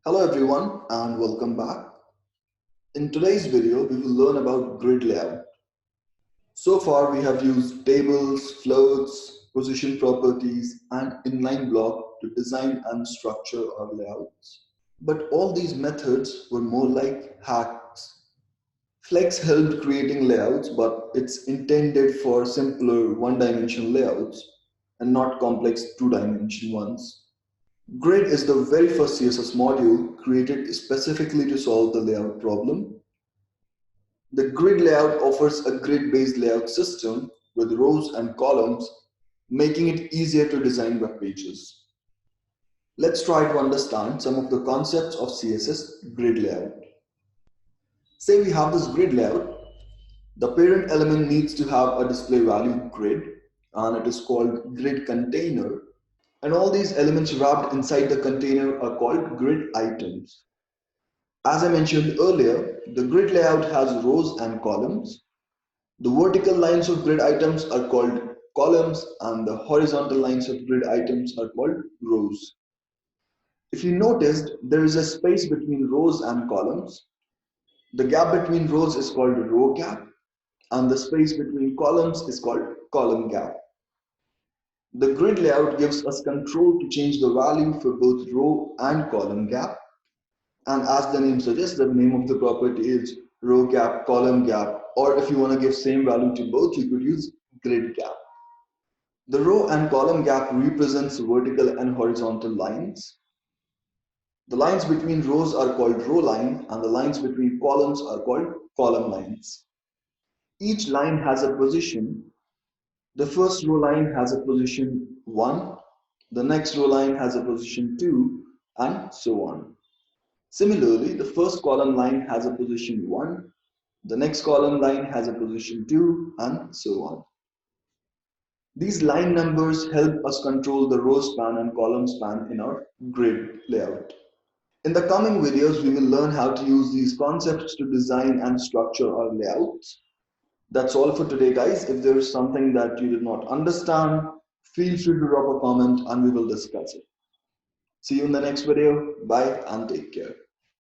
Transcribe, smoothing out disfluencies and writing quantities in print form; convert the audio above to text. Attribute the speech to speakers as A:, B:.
A: Hello everyone and welcome back. In today's video, we will learn about grid layout. So far, we have used tables, floats, position properties, and inline block to design and structure our layouts. But all these methods were more like hacks. Flex helped creating layouts, but it's intended for simpler one-dimensional layouts and not complex two-dimension ones. Grid is the very first CSS module created specifically to solve the layout problem. The grid layout offers a grid-based layout system with rows and columns, making it easier to design web pages. Let's try to understand some of the concepts of CSS grid layout. Say we have this grid layout. The parent element needs to have a display value grid, and it is called grid container. And all these elements wrapped inside the container are called grid items. As I mentioned earlier, the grid layout has rows and columns. The vertical lines of grid items are called columns and the horizontal lines of grid items are called rows. If you noticed, there is a space between rows and columns. The gap between rows is called row gap and the space between columns is called column gap. The grid layout gives us control to change the value for both row and column gap. And as the name suggests, the name of the property is row gap, column gap, or if you want to give same value to both, you could use grid gap. The row and column gap represents vertical and horizontal lines. The lines between rows are called row line and the lines between columns are called column lines. Each line has a position. The first row line has a position 1, the next row line has a position 2, and so on. Similarly, the first column line has a position 1, the next column line has a position 2, and so on. These line numbers help us control the row span and column span in our grid layout. In the coming videos, we will learn how to use these concepts to design and structure our layouts. That's all for today, guys. If there is something that you did not understand, feel free to drop a comment and we will discuss it. See you in the next video. Bye and take care.